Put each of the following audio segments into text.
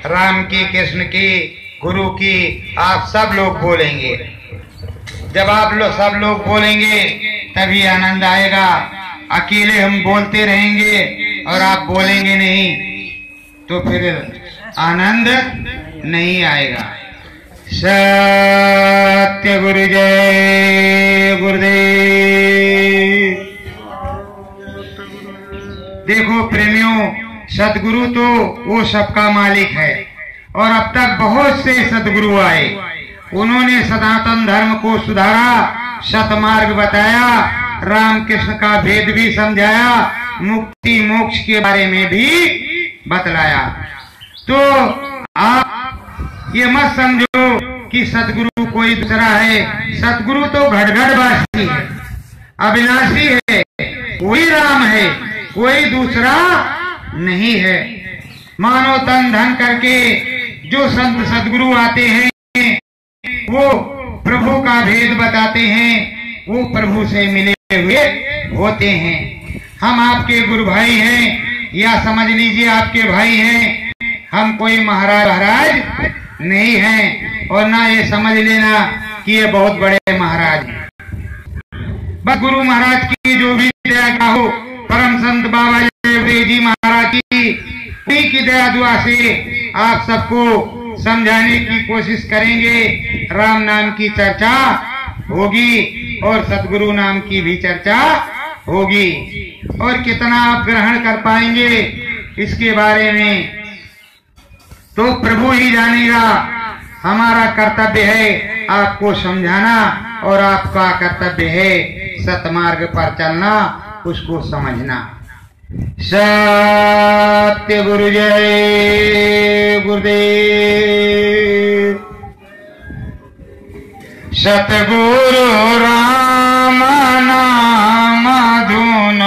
राम की, कृष्ण की, गुरु की आप सब लोग बोलेंगे। जब आप लोग सब लोग बोलेंगे तभी आनंद आएगा। अकेले हम बोलते रहेंगे और आप बोलेंगे नहीं तो फिर आनंद नहीं आएगा। सत्य गुरु जय गुरुदेव। देखो प्रेमियों, सतगुरु तो वो सबका मालिक है और अब तक बहुत से सतगुरु आए। उन्होंने सनातन धर्म को सुधारा, सतमार्ग बताया, राम कृष्ण का भेद भी समझाया, मुक्ति मोक्ष के बारे में भी बतलाया। तो आप ये मत समझो कि सतगुरु कोई दूसरा है। सतगुरु तो घट-घटवासी है, अविनाशी है, कोई राम है, कोई दूसरा नहीं है। मानो तन धन करके जो संत सतगुरु आते हैं वो प्रभु का भेद बताते हैं, वो प्रभु से मिले हुए होते हैं। हम आपके गुरु भाई हैं या समझ लीजिए आपके भाई हैं। हम कोई महाराज नहीं हैं और ना ये समझ लेना कि ये बहुत बड़े महाराज हैं। बस गुरु महाराज की जो भी दया का हो, परम संत बाबा देव जी महाराज की उन्हीं की दया दुआ से आप सबको समझाने की कोशिश करेंगे। राम नाम की चर्चा होगी और सतगुरु नाम की भी चर्चा होगी। और कितना आप ग्रहण कर पाएंगे इसके बारे में तो प्रभु ही जानेगा। हमारा कर्तव्य है आपको समझाना और आपका कर्तव्य है सतमार्ग पर चलना, उसको समझना। सत्य गुरु जय गुरुदेव। सतगुरु राम नाम धुन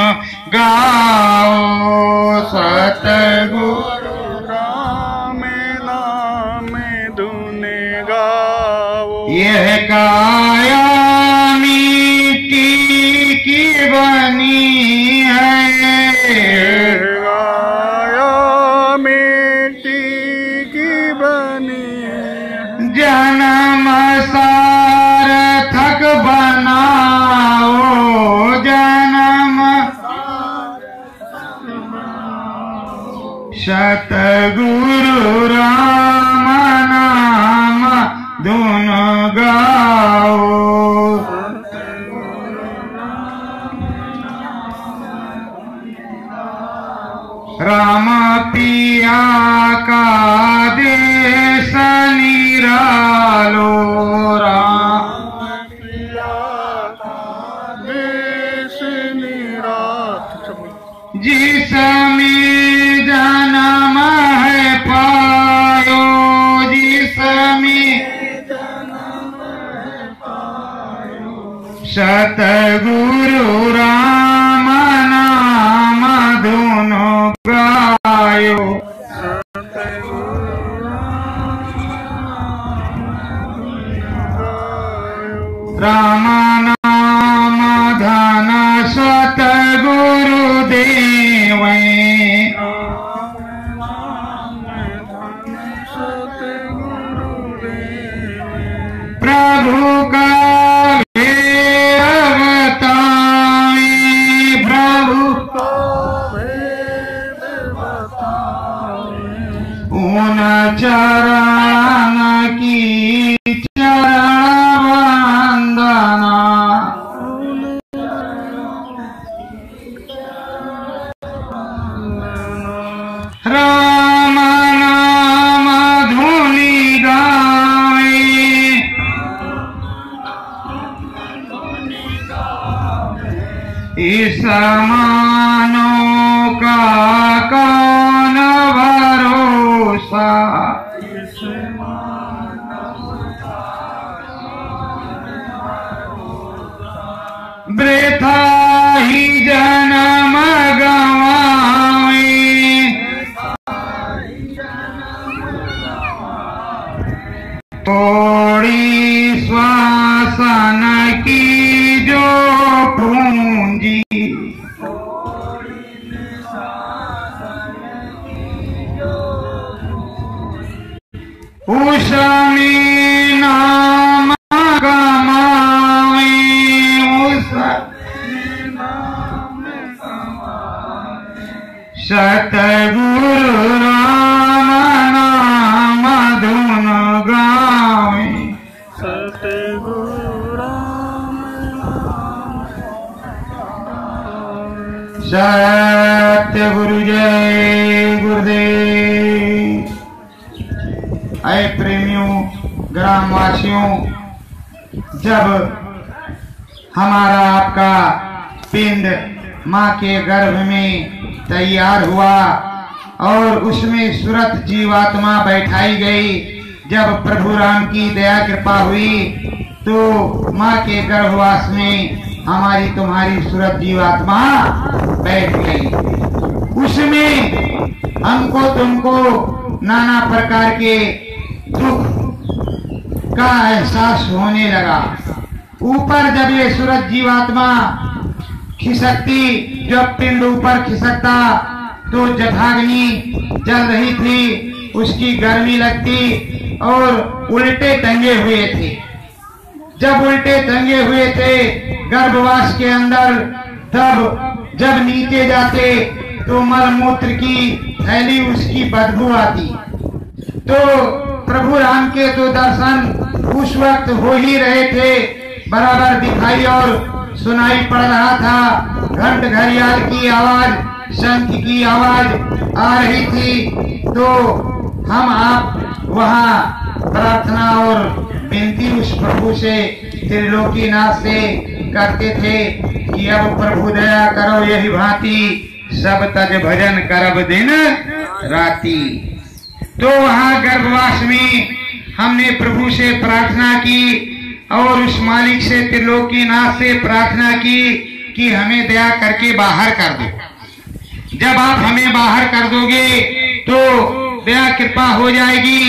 गाओ, सतगुरु राम नाम धुन गाओ। यह काया मिट्टी की बनी है, जन्म सार्थक बनाओ, जन्म सतगुरु राम नाम धुन गाओ। राम पिया का देश निरालो, राम पिया का देश निरालो। जिसमें जन्म है पायो, जिसमें जन्म है पायो, सतगुरु राम नाम धुन गायो। राम नाम धन सतगुरु देव, प्रभु का भेद बताए, प्रभु का भेद बताए। उन चरण की चरण वंदना, राम नाम धुनि गाए, इस मानो का कौन भरोसा, वृथा ही जन्म गवाए, थोड़ी श्वासन की जो पूंजी, उसमें नाम कमावे, सतगुरु राम नाम धुन गावे, सतगुरु राम सत्य गुरु जय गुरुदेव। ऐ प्रेमियों, ग्रामवासियों, जब हमारा आपका पिंड माँ के गर्भ में तैयार हुआ और उसमें सुरत जीवात्मा बैठाई गई, जब प्रभु राम की दया कृपा हुई तो माँ के गर्भवास में हमारी तुम्हारी सुरत जीवात्मा बैठ गई। उसमें हमको तुमको नाना प्रकार के दुख का एहसास होने लगा। ऊपर जब ये सूरज जीवात्मा खिसकती, जब पिंड ऊपर खिसकता तो जठाग्नि जल रही थी, उसकी गर्मी लगती और उल्टे टंगे हुए थे। जब उल्टे टंगे हुए थे गर्भवास के अंदर, तब जब नीचे जाते तो मलमूत्र की थैली उसकी बदबू आती। तो प्रभु राम के तो दर्शन उस वक्त हो ही रहे थे, बराबर दिखाई और सुनाई पड़ रहा था। घंट घड़ियाल की आवाज, शंख की आवाज आ रही थी। तो हम आप वहाँ प्रार्थना और विनती उस प्रभु से, त्रिलोकीनाथ से करते थे कि अब प्रभु दया करो यही भांति, सब तज भजन करब दिन राती। तो वहाँ गर्भवास में हमने प्रभु से प्रार्थना की और उस मालिक से, त्रिलोकीनाथ से प्रार्थना की कि हमें दया करके बाहर कर दो। जब आप हमें बाहर कर दोगे तो दया कृपा हो जाएगी।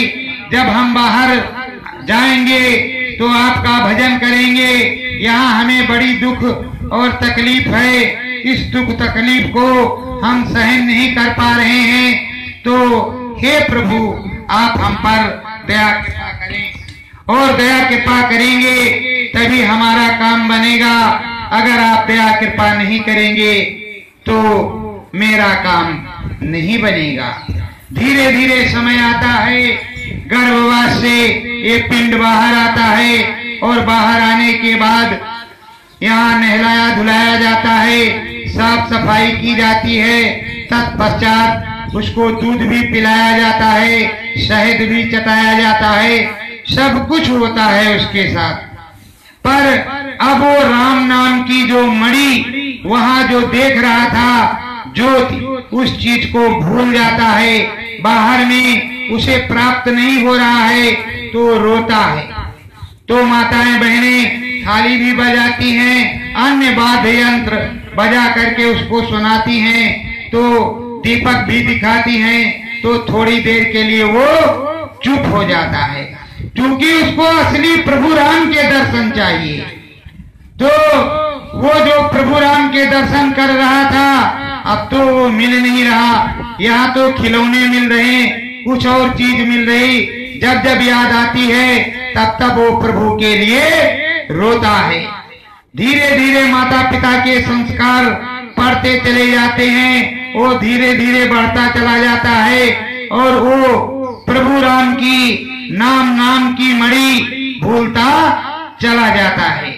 जब हम बाहर जाएंगे तो आपका भजन करेंगे। यहाँ हमें बड़ी दुख और तकलीफ है, इस दुख तकलीफ को हम सहन नहीं कर पा रहे हैं। तो हे प्रभु, आप हम पर दया कृपा करें और दया कृपा करेंगे तभी हमारा काम बनेगा। अगर आप दया कृपा नहीं करेंगे तो मेरा काम नहीं बनेगा। धीरे धीरे समय आता है, गर्भवास से ये पिंड बाहर आता है और बाहर आने के बाद यहाँ नहलाया धुलाया जाता है, साफ सफाई की जाती है। तत्पश्चात उसको दूध भी पिलाया जाता है, शहद भी चटाया जाता है, सब कुछ होता है उसके साथ। पर अब वो राम नाम की जो मणि वहाँ जो देख रहा था ज्योति, उस चीज को भूल जाता है। बाहर में उसे प्राप्त नहीं हो रहा है तो रोता है। तो माताएं बहनें थाली भी बजाती हैं, अन्य वाद्य यंत्र बजा करके उसको सुनाती हैं, तो दीपक भी दिखाती हैं। तो थोड़ी देर के लिए वो चुप हो जाता है, क्योंकि उसको असली प्रभु राम के दर्शन चाहिए। तो वो जो प्रभु राम के दर्शन कर रहा था अब तो वो मिल नहीं रहा। यहाँ तो खिलौने मिल रहे, कुछ और चीज मिल रही। जब जब याद आती है तब तब वो प्रभु के लिए रोता है। धीरे धीरे माता पिता के संस्कार पढ़ते चले जाते हैं, वो धीरे धीरे बढ़ता चला जाता है और वो प्रभु राम की नाम की मणि भूलता चला जाता है।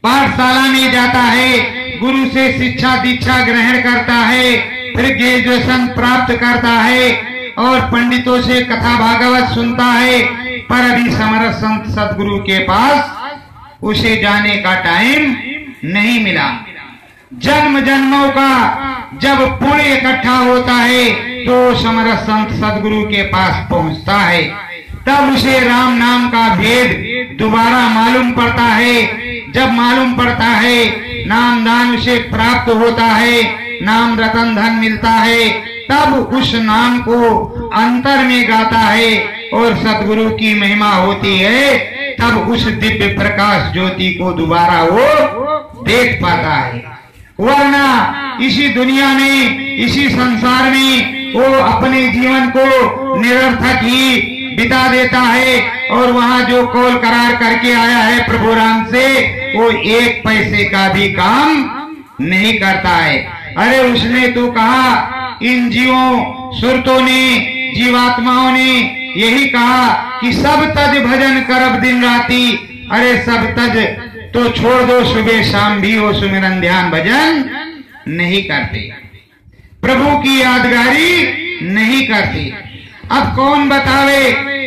पाठशाला में जाता है, गुरु से शिक्षा दीक्षा ग्रहण करता है, फिर ग्रेजुएशन प्राप्त करता है और पंडितों से कथा भागवत सुनता है। पर अभी समरथ संत सदगुरु के पास उसे जाने का टाइम नहीं मिला। जन्म जन्मों का जब पुण्य इकट्ठा होता है तो समरथ संत सदगुरु के पास पहुंचता है, तब उसे राम नाम का भेद दोबारा मालूम पड़ता है। जब मालूम पड़ता है, नाम दान उसे प्राप्त होता है, नाम रतन धन मिलता है, तब उस नाम को अंतर में गाता है और सदगुरु की महिमा होती है। तब उस दिव्य प्रकाश ज्योति को दोबारा वो देख पाता है। वरना इसी दुनिया में, इसी संसार में वो अपने जीवन को निरर्थक ही बिता देता है और वहां जो कौल करार करके आया है प्रभु राम से, वो 1 पैसे का भी काम नहीं करता है। अरे उसने तो कहा, इन जीवों सुरतों ने, जीवात्माओं ने यही कहा कि सब तज भजन करब दिन राती। अरे सब तज तो छोड़ दो, सुबह शाम भी वो सुमिरन ध्यान भजन नहीं करते, प्रभु की यादगारी नहीं करते। अब कौन बतावे,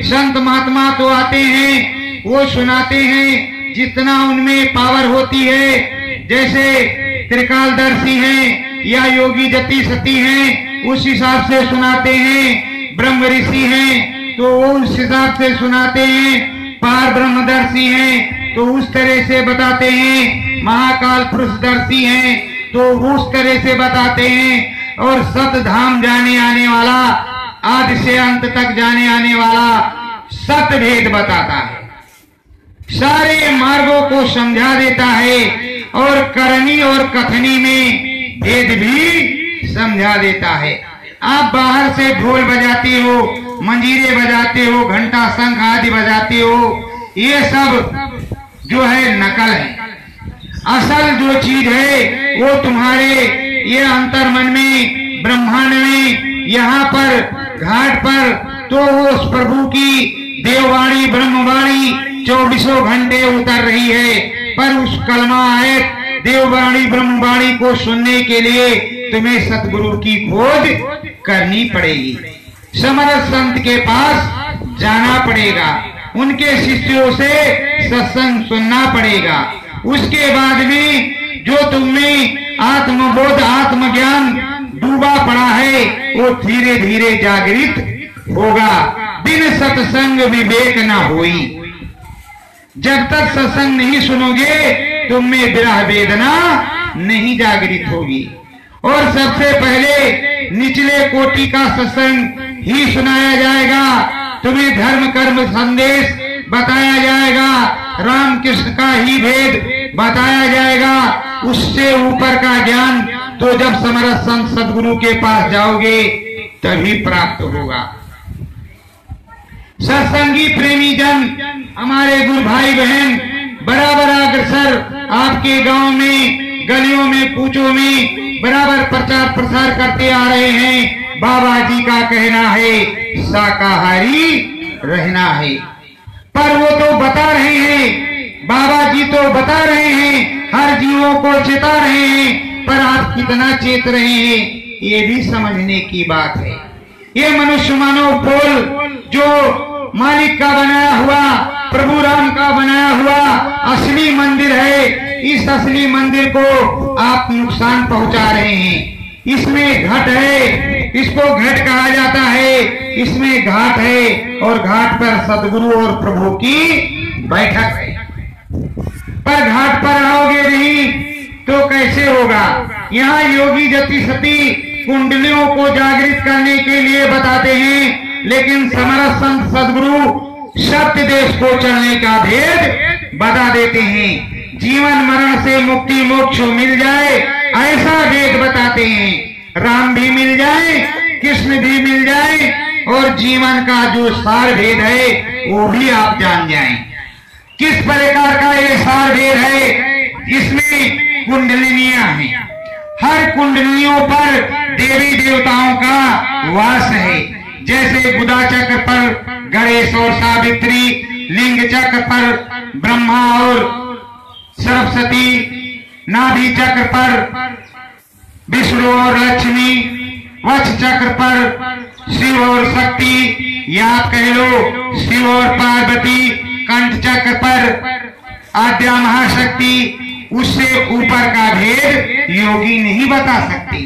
संत महात्मा तो आते हैं, वो सुनाते हैं जितना उनमें पावर होती है, जैसे त्रिकालदर्शी हैं या योगी जति सती हैं उस हिसाब से सुनाते हैं, ब्रह्म ऋषि हैं तो वो उस हिसाब से सुनाते हैं, पार ब्रह्मदर्शी हैं तो उस तरह से बताते हैं, महाकाल पुरुषदर्शी हैं तो उस तरह से बताते हैं, और सत धाम जाने आने वाला, आदि से अंत तक जाने आने वाला सत भेद बताता है, सारे मार्गों को समझा देता है, और करनी और कथनी में भेद भी समझा देता है। आप बाहर से ढोल बजाते हो, मंजीरे बजाते हो, घंटा शंख आदि बजाते हो, ये सब जो है नकल है। असल जो चीज है वो तुम्हारे ये अंतर मन में, ब्रह्मांड में, यहाँ पर घाट पर तो उस प्रभु की देववाणी ब्रह्मवाणी 24 घंटे उतर रही है, पर उस कलमा आयत देववाणी ब्रह्मवाणी को सुनने के लिए तुम्हें सतगुरु की खोज करनी पड़ेगी, समर्थ संत के पास जाना पड़ेगा, उनके शिष्यों से सत्संग सुनना पड़ेगा। उसके बाद में जो तुम्हें आत्मबोध आत्मज्ञान डूबा पड़ा है वो धीरे धीरे जागृत होगा। बिन सत्संग विवेक न होई, जब तक सत्संग नहीं सुनोगे तुम में विरह वेदना नहीं जागृत होगी। और सबसे पहले निचले कोटि का सत्संग ही सुनाया जाएगा, तुम्हें धर्म कर्म संदेश बताया जाएगा, राम कृष्ण का ही भेद बताया जाएगा। उससे ऊपर का ज्ञान तो जब समर्थ संत सदगुरु के पास जाओगे तभी प्राप्त होगा। सत्संगी प्रेमी जन, हमारे गुरु भाई बहन बराबर अग्रसर आपके गांव में, गलियों में, कूचों में बराबर प्रचार प्रसार करते आ रहे हैं। बाबा जी का कहना है शाकाहारी रहना है, पर वो तो बता रहे हैं, बाबा जी तो बता रहे हैं, हर जीवों को चेता रहे हैं, पर आप कितना चेत रहे हैं ये भी समझने की बात है। ये मनुष्य मानव पोल जो मालिक का बनाया हुआ, प्रभु राम का बनाया हुआ असली मंदिर है, इस असली मंदिर को आप नुकसान पहुंचा रहे हैं। इसमें घट है, इसको घट कहा जाता है, इसमें घाट है, और घाट पर सदगुरु और प्रभु की बैठक है। पर घाट पर आओगे नहीं तो कैसे होगा। यहाँ योगी जति सती कुंडलियों को जागृत करने के लिए बताते हैं, लेकिन समर्थ संत सदगुरु सत्य देश को चलने का भेद बता देते हैं। जीवन मरण से मुक्ति मोक्ष मिल जाए ऐसा भेद बताते हैं। राम भी मिल जाए, कृष्ण भी मिल जाए, और जीवन का जो सार भेद है वो भी आप जान जाएं। किस प्रकार का ये सार भेद है, इसमें कुंडलिनियां हैं, हर कुंडलियों पर देवी देवताओं का वास है। जैसे गुदा चक्र पर गणेश और सावित्री, लिंग चक्र पर ब्रह्मा और सरस्वती, नाभि चक्र पर विष्णु और लक्ष्मी, वक्ष चक्र पर शिव और शक्ति, या आप कह लो शिव और पार्वती, कंठ चक्र पर आद्या महाशक्ति, उससे ऊपर का भेद योगी नहीं बता सकते।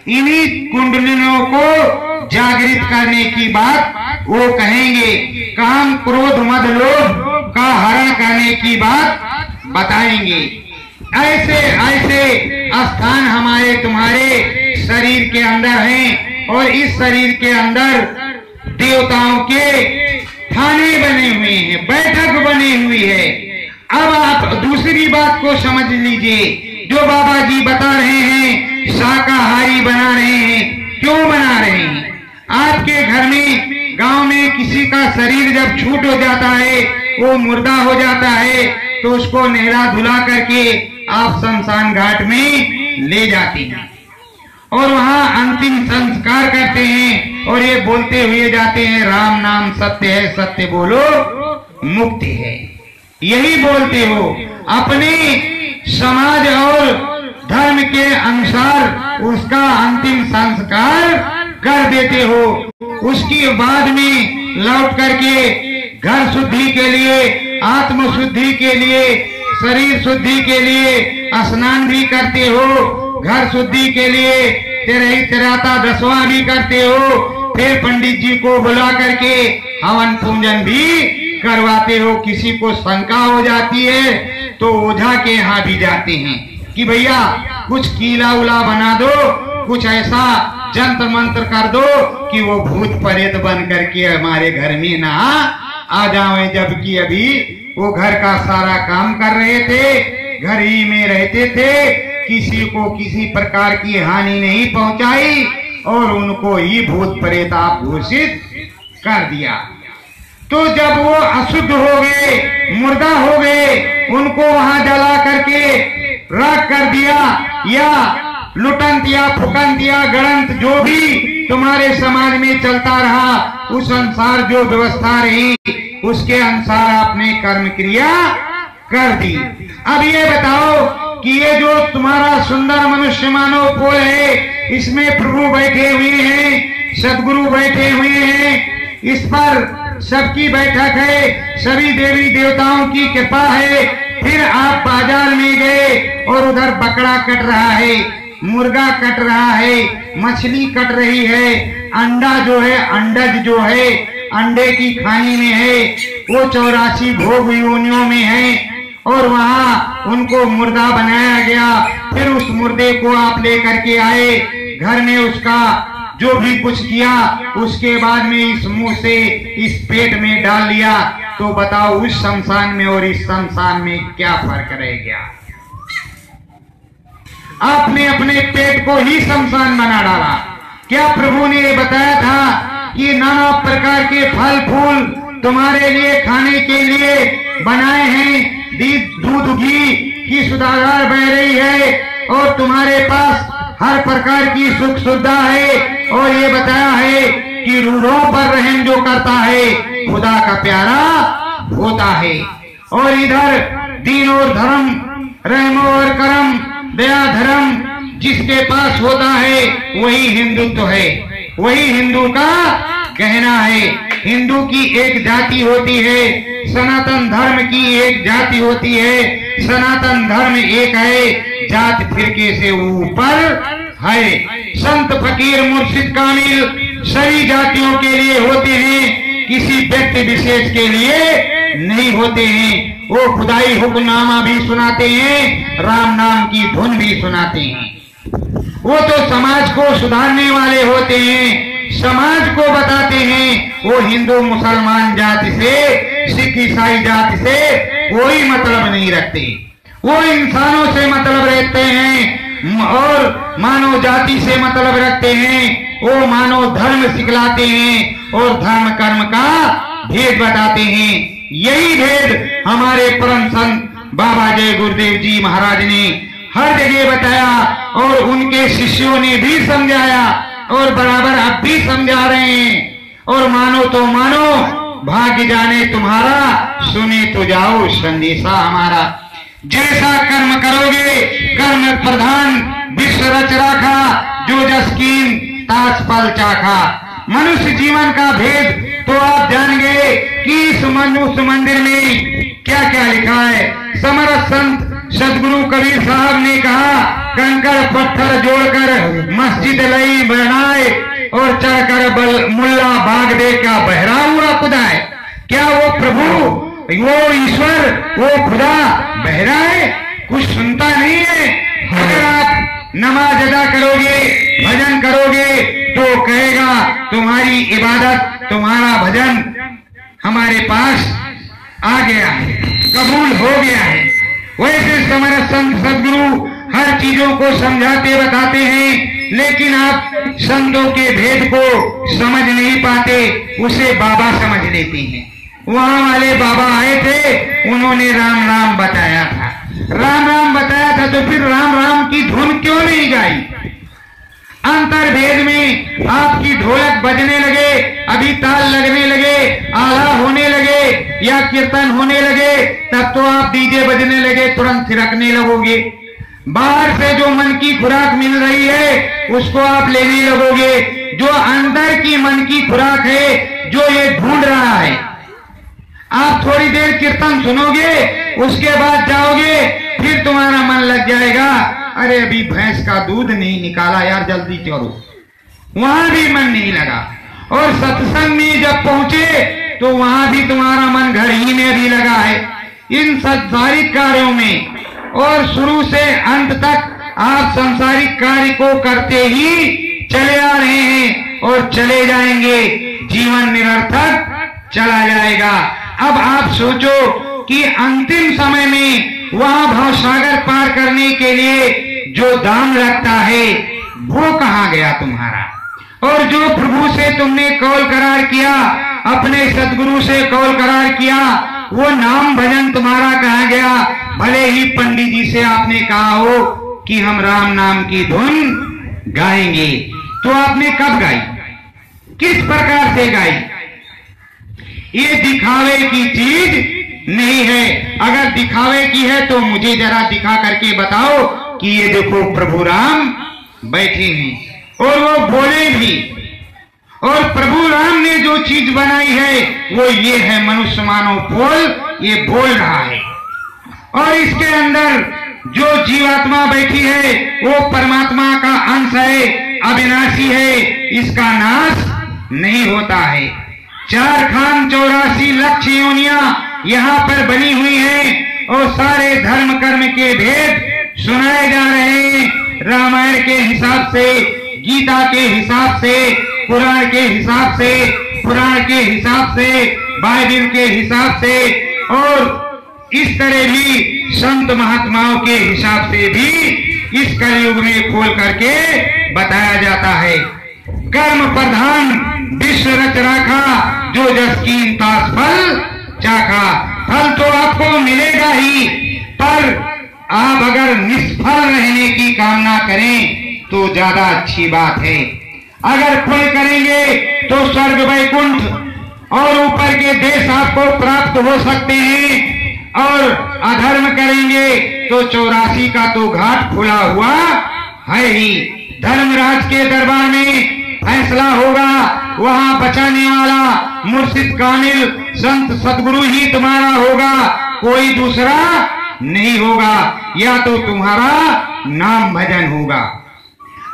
इन्हीं कुंडलियों को जागृत करने की बात वो कहेंगे। काम क्रोध मद लोभ का हरण करने की बात बताएंगे। ऐसे ऐसे स्थान हमारे तुम्हारे शरीर के अंदर हैं, और इस शरीर के अंदर देवताओं के थाने बने हुए हैं, बैठक बनी हुई है। अब आप दूसरी बात को समझ लीजिए, जो बाबा जी बता रहे हैं शाकाहारी बना रहे हैं, क्यों बना रहे हैं। आपके घर में गांव में किसी का शरीर जब छूट हो जाता है, वो मुर्दा हो जाता है, तो उसको नहला धुला करके आप शमशान घाट में ले जाते हैं और वहां अंतिम संस्कार करते हैं और ये बोलते हुए जाते हैं, राम नाम सत्य है, सत्य बोलो मुक्ति है। यही बोलते हो, अपने समाज और धर्म के अनुसार उसका अंतिम संस्कार कर देते हो। उसके बाद में लौट करके घर शुद्धि के लिए, आत्म शुद्धि के लिए, शरीर शुद्धि के लिए स्नान भी करते हो, घर शुद्धि के लिए तिराता दसवां भी करते हो, फिर पंडित जी को बुला करके हवन पूजन भी करवाते हो। किसी को शंका हो जाती है तो ओझा के यहाँ भी जाते हैं कि भैया कुछ कीला उला बना दो, कुछ ऐसा जंत्र मंत्र कर दो कि वो भूत प्रेत बन करके हमारे घर में ना आ जाए। जबकि अभी वो घर का सारा काम कर रहे थे, घर ही में रहते थे, किसी को किसी प्रकार की हानि नहीं पहुंचाई और उनको ही भूत प्रेत आप घोषित कर दिया। तो जब वो अशुद्ध हो गए, मुर्दा हो गए, उनको वहां जला करके राख कर दिया या लुटंत या फुकंत या गणंत जो भी तुम्हारे समाज में चलता रहा, उस अनुसार जो व्यवस्था रही उसके अनुसार आपने कर्म क्रिया कर दी। अब ये बताओ कि ये जो तुम्हारा सुंदर मनुष्य मानव पोल है, इसमें प्रभु बैठे हुए हैं, सदगुरु बैठे हुए हैं, इस पर सबकी बैठक है, सभी देवी देवताओं की कृपा है। फिर आप बाजार में गए और उधर बकरा कट रहा है, मुर्गा कट रहा है, मछली कट रही है, अंडा जो है, अंडज जो है, अंडे की खानी में है, वो 84 भोग योनियों में है और वहां उनको मुर्दा बनाया गया। फिर उस मुर्दे को आप लेकर के आए, घर में उसका जो भी कुछ किया, उसके बाद में इस मुंह से इस पेट में डाल लिया। तो बताओ उस शमशान में और इस शमशान में क्या फर्क रह गया? आपने अपने पेट को ही शमशान बना डाला। क्या प्रभु ने ये बताया था कि नाना प्रकार के फल फूल तुम्हारे लिए खाने के लिए बनाए हैं, दूध घी की सुधार बह रही है और तुम्हारे पास हर प्रकार की सुख सुविधा है, और ये बताया है कि रूढ़ों पर रहम जो करता है खुदा का प्यारा होता है। और इधर दीन और धर्म, रहम और करम, दया धर्म जिसके पास होता है वही हिंदुत्व है, वही हिंदू का कहना है। हिंदू की एक जाति होती है, सनातन धर्म की एक जाति होती है। सनातन धर्म एक है, जात फिरके से ऊपर है। संत फकीर मुर्शिद कामिल सभी जातियों के लिए होते हैं, किसी व्यक्ति विशेष के लिए नहीं होते हैं। वो खुदाई हुक्मनामा भी सुनाते हैं, राम नाम की धुन भी सुनाते हैं। वो तो समाज को सुधारने वाले होते हैं, समाज को बताते हैं। वो हिंदू मुसलमान जाति से, सिख ईसाई जाति से कोई मतलब नहीं रखते, वो इंसानों से मतलब रखते हैं और मानव जाति से मतलब रखते हैं। वो मानव धर्म सिखलाते हैं और धर्म कर्म का भेद बताते हैं। यही भेद हमारे परम संत बाबा जय गुरुदेव जी महाराज ने हर जगह बताया और उनके शिष्यों ने भी समझाया और बराबर अब भी समझा रहे हैं। और मानो तो मानो, भाग्य जाने तुम्हारा, सुने तो जाओ संदेशा हमारा। जैसा कर्म करोगे कर्म प्रधान विश्व रच राखा, जो जस कीन तास फल चाखा। मनुष्य जीवन का भेद तो आप जान गए कि इस मंदिर में क्या क्या लिखा है। समर्थ संत सदगुरु कबीर साहब ने कहा, कंकड़ पत्थर जोड़कर मस्जिद लई बनाए और चढ़कर मुल्ला भाग दे का बहरा हुआ खुदा है। क्या वो प्रभु, वो ईश्वर, वो खुदा बहरा है? कुछ सुनता नहीं है। अगर आप नमाज अदा करोगे, भजन करोगे तो कहेगा तुम्हारी इबादत, तुम्हारा भजन हमारे पास आ गया है, कबूल हो गया है। वैसे हमारे संत सदगुरु हर चीजों को समझाते बताते हैं, लेकिन आप संतों के भेद को समझ नहीं पाते, उसे बाबा समझ लेते हैं। वहां वाले बाबा आए थे, उन्होंने राम राम बताया था, राम राम बताया था, तो फिर राम राम की धुन क्यों नहीं गाई? अंतर भेद में आपकी ढोलक बजने लगे, अभी ताल लगने लगे, आला होने लगे या कीर्तन होने लगे, तब तो आप डीजे बजने लगे, तुरंत थिरकने लगोगे। बाहर से जो मन की खुराक मिल रही है उसको आप लेने लगोगे। जो अंदर की मन की खुराक है, जो ये ढूंढ रहा है, आप थोड़ी देर कीर्तन सुनोगे, उसके बाद जाओगे, फिर तुम्हारा मन लग जाएगा, अरे अभी भैंस का दूध नहीं निकाला यार, जल्दी चलो, वहां भी मन नहीं लगा। और सत्संग में जब पहुंचे तो वहां भी तुम्हारा मन घर ही में भी लगा है, इन संसारिक कार्यों में। और शुरू से अंत तक आप सांसारिक कार्य को करते ही चले आ रहे हैं और चले जाएंगे, जीवन निरर्थक चला जाएगा। अब आप सोचो कि अंतिम समय में वहां भवसागर पार करने के लिए जो दाम लगता है वो कहां गया तुम्हारा? और जो प्रभु से तुमने कौल करार किया, अपने सदगुरु से कौल करार किया, वो नाम भजन तुम्हारा कहां गया? भले ही पंडित जी से आपने कहा हो कि हम राम नाम की धुन गाएंगे, तो आपने कब गाई, किस प्रकार से गाई? ये दिखावे की चीज नहीं है। अगर दिखावे की है तो मुझे जरा दिखा करके बताओ कि ये देखो प्रभु राम बैठे हैं और वो बोले भी, और प्रभु राम ने जो चीज बनाई है वो ये है, मनुष्य मानव फूल, ये बोल रहा है। और इसके अंदर जो जीवात्मा बैठी है वो परमात्मा का अंश है, अविनाशी है, इसका नाश नहीं होता है। 4 खान 84 लक्ष योनियां यहाँ पर बनी हुई हैं और सारे धर्म कर्म के भेद सुनाए जा रहे हैं। रामायण के हिसाब से, गीता के हिसाब से, पुराण के हिसाब से, पुराण के हिसाब से, बाइबिल के हिसाब से, और इस तरह भी संत महात्माओं के हिसाब से भी इस कलयुग में खोल करके बताया जाता है। कर्म प्रधान विश्व रच राखा, जो जस कीन तास फल चाखा। फल तो आपको मिलेगा ही, पर आप अगर निष्फल रहने की कामना करें तो ज्यादा अच्छी बात है। अगर फल करेंगे तो स्वर्ग वैकुंठ और ऊपर के देश आपको प्राप्त हो सकते हैं, और अधर्म करेंगे तो 84 का तो घाट खुला हुआ है ही। धर्मराज के दरबार में फैसला होगा, वहां बचाने वाला मुर्शिद कामिल संत सदगुरु ही तुम्हारा होगा, कोई दूसरा नहीं होगा, या तो तुम्हारा नाम भजन होगा।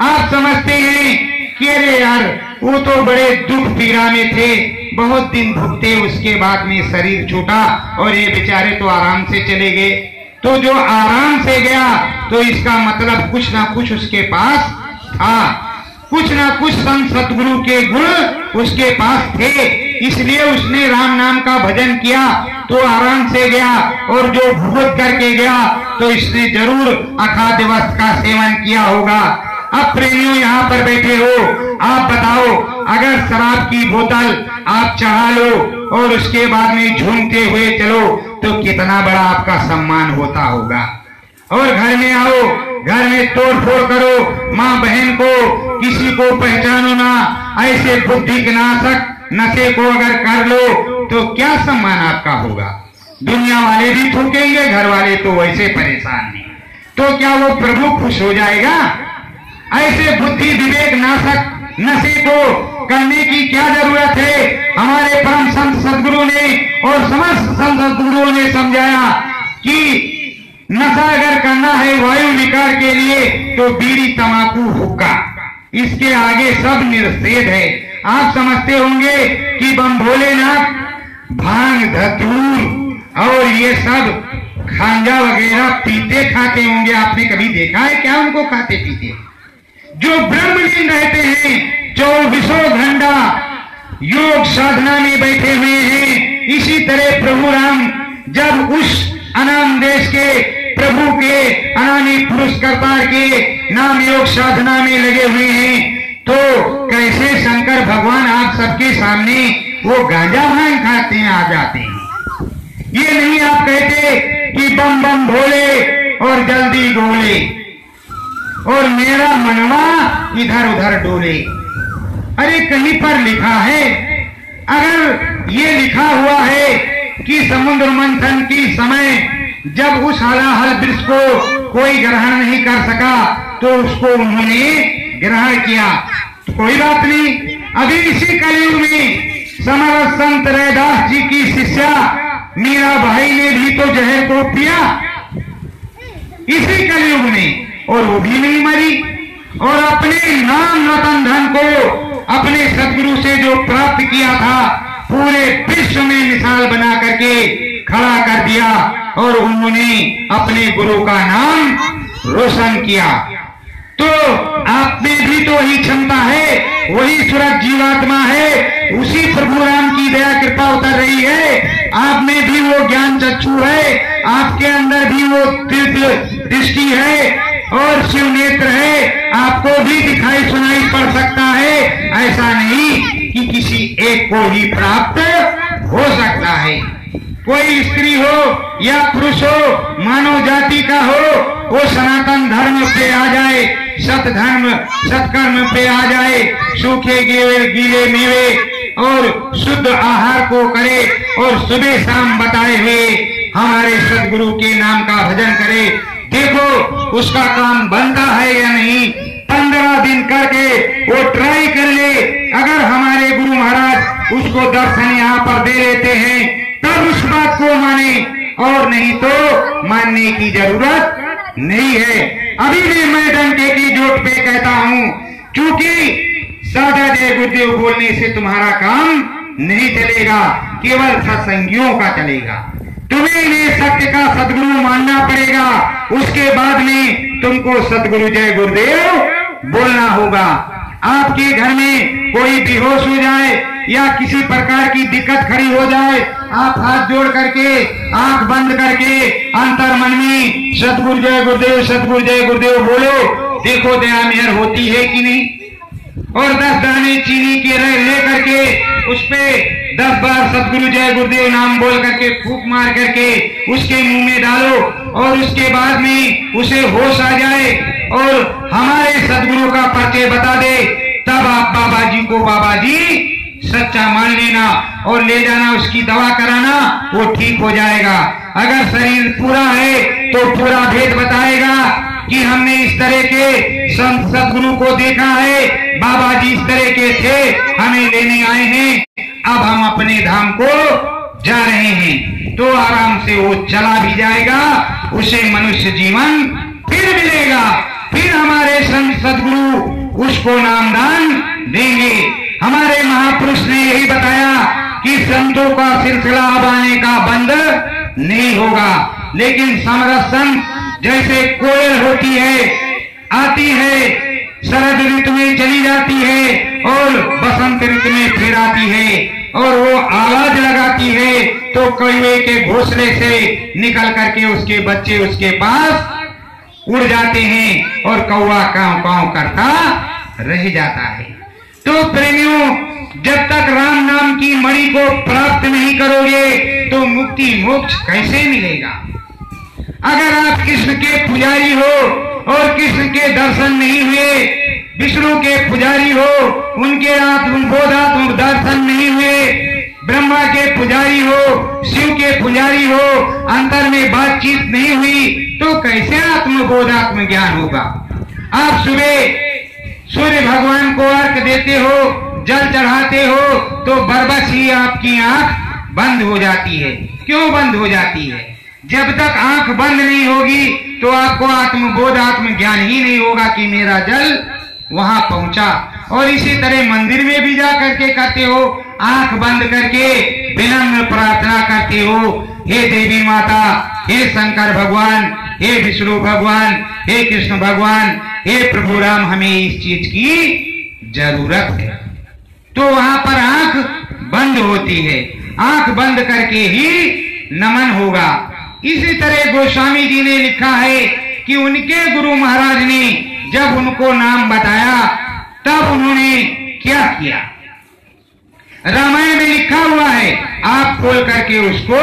आप समझते हैं कि अरे यार वो तो बड़े दुख पीड़ा में थे, बहुत दिन भुगते, उसके बाद में शरीर छूटा और ये बेचारे तो आराम से चले गए। तो जो आराम से गया तो इसका मतलब कुछ ना कुछ उसके पास था, कुछ ना कुछ संत सतगुरु के गुण उसके पास थे, इसलिए उसने राम नाम का भजन किया तो आराम से गया। और जो भुगत करके गया तो इसने जरूर अखाद्य वस्त्र का सेवन किया होगा। अब प्रेमियों यहाँ पर बैठे हो, आप बताओ, अगर शराब की बोतल आप चढ़ा लो और उसके बाद में झूमते हुए चलो तो कितना बड़ा आपका सम्मान होता होगा। और घर में आओ, घर में तोड़ फोड़ करो, माँ बहन को किसी को पहचानो ना, ऐसे बुद्धि के नाशक नशे को अगर कर लो तो क्या सम्मान आपका होगा? दुनिया वाले भी थूकेंगे, घर वाले तो वैसे परेशान नहीं, तो क्या वो प्रभु खुश हो जाएगा? ऐसे बुद्धि विवेक नाशक नशे को करने की क्या जरूरत है? हमारे परम संत सदगुरु ने और समस्त संत सदगुरुओं ने समझाया कि नशा अगर करना है वायु विकार के लिए तो बीड़ी तंबाकू हुक्का, इसके आगे सब निषेध है। आप समझते होंगे कि बम भोलेनाथ भांग धतूर और ये सब खांजा वगैरह पीते खाते होंगे, आपने कभी देखा है क्या उनको खाते पीते? जो ब्रह्मलीन रहते हैं, 24 घंटा योग साधना में बैठे हुए हैं। इसी तरह प्रभु राम जब उस अनाम देश के प्रभु के अनामिक पुरुष करतार के नाम योग साधना में लगे हुए हैं, तो कैसे शंकर भगवान आप सबके सामने वो गांजा भांग खाते हैं आ जाते हैं। ये नहीं आप कहते कि बम बम भोले और जल्दी गोले और मेरा मनवा इधर उधर डोले। अरे कहीं पर लिखा है, अगर ये लिखा हुआ है कि समुद्र मंथन की समय जब उस हलाहल वृक्ष को कोई ग्रहण नहीं कर सका तो उसको उन्होंने ग्रहण किया, तो कोई बात नहीं। अभी इसी कलयुग में समर्थ संत रैदास जी की शिष्या मीरा भाई ने भी तो जहर को पिया इसी कलयुग में, और वो भी नहीं मरी, और अपने नाम रतन धन को अपने सदगुरु से जो प्राप्त किया था पूरे विश्व में मिसाल बना करके खड़ा कर दिया, और उन्होंने अपने गुरु का नाम रोशन किया। तो आप में भी तो वही क्षमता है, वही सूरज जीवात्मा है, उसी प्रभु राम की दया कृपा उतर रही है। आप में भी वो ज्ञान चक्षु है, आपके अंदर भी वो दिव्य दृष्टि है और शिव नेत्र है, आपको भी दिखाई सुनाई पड़ सकता है। ऐसा नहीं कि किसी एक को ही प्राप्त हो सकता है। कोई स्त्री हो या पुरुष हो, मानव जाति का हो, वो सनातन धर्म पे आ जाए, सत धर्म सत्कर्म पे आ जाए, सूखे गीले मेवे और शुद्ध आहार को करे और सुबह शाम बताए हुए हमारे सदगुरु के नाम का भजन करे। देखो उसका काम बनता है या नहीं। 15 दिन करके वो ट्राई कर ले, अगर हमारे गुरु महाराज उसको दर्शन यहाँ पर दे देते हैं तब उस बात को माने, और नहीं तो मानने की जरूरत नहीं है। अभी भी मैं डंके की चोट पे कहता हूँ, क्योंकि सादा जय गुरुदेव बोलने से तुम्हारा काम नहीं चलेगा, केवल सत्संगियों का चलेगा। तुम्हें इन्हें सत्य का सदगुरु मानना पड़ेगा, उसके बाद में तुमको सतगुरु जय गुरुदेव बोलना होगा। आपके घर में कोई बेहोश हो जाए या किसी प्रकार की दिक्कत खड़ी हो जाए, आप हाथ जोड़ करके आंख बंद करके अंतर मन में सतगुरु जय गुरुदेव सतगुरु जय गुरुदेव बोलो, देखो दया मेहर होती है कि नहीं। और 10 दाने चीनी के ले करके उस पे 10 बार सतगुरु जय गुरुदेव नाम बोल करके फूंक मार करके उसके मुंह में डालो, और उसके बाद में उसे होश आ जाए और हमारे सदगुरु का परिचय बता दे, तब आप बाबा जी को बाबा जी सच्चा मान लेना और ले जाना, उसकी दवा कराना, वो ठीक हो जाएगा। अगर शरीर पूरा है तो पूरा भेद बताएगा कि हमने इस तरह के संत सदगुरु को देखा है, बाबा जी इस तरह के थे, हमें लेने आए हैं, अब हम अपने धाम को जा रहे हैं, तो आराम से वो चला भी जाएगा, उसे मनुष्य जीवन फिर मिलेगा, फिर हमारे संत सदगुरु उसको नामदान देंगे। हमारे महापुरुष ने यही बताया कि संतों का सिलसिला अब आने का बंद नहीं होगा, लेकिन समरस संत जैसे कोयल होती है, आती है, शरद ऋतु में चली जाती है और बसंत ऋतु में फिर आती है, और वो आवाज लगाती है तो कौवे के घोंसले से निकल करके उसके बच्चे उसके पास उड़ जाते हैं और कौवा कांव कांव करता रह जाता है। तो प्रेमियों, जब तक राम नाम की मणि को प्राप्त नहीं करोगे तो मुक्ति मोक्ष कैसे मिलेगा। अगर आप कृष्ण के पुजारी हो और कृष्ण के दर्शन नहीं हुए, विष्णु के पुजारी हो, उनके बोधात्मक दर्शन नहीं हुए, ब्रह्मा के पुजारी हो, शिव के पुजारी हो, अंतर में बातचीत नहीं हुई, तो कैसे आत्मबोधात्म ज्ञान होगा। आप सुबह सूर्य भगवान को अर्घ देते हो, जल चढ़ाते हो, तो बरबस ही आपकी आंख बंद हो जाती है। क्यों बंद हो जाती है? जब तक आंख बंद नहीं होगी तो आपको आत्मबोध आत्म ज्ञान ही नहीं होगा कि मेरा जल वहां पहुंचा। और इसी तरह मंदिर में भी जा करके करते हो, आंख बंद करके विनम्र प्रार्थना करते हो, हे देवी माता, हे शंकर भगवान, हे विष्णु भगवान, हे कृष्ण भगवान, हे प्रभु राम, हमें इस चीज की जरूरत है। तो वहां पर आंख बंद होती है, आंख बंद करके ही नमन होगा। इसी तरह गोस्वामी जी ने लिखा है कि उनके गुरु महाराज ने जब उनको नाम बताया तब उन्होंने क्या किया। रामायण में लिखा हुआ है, आप खोल करके उसको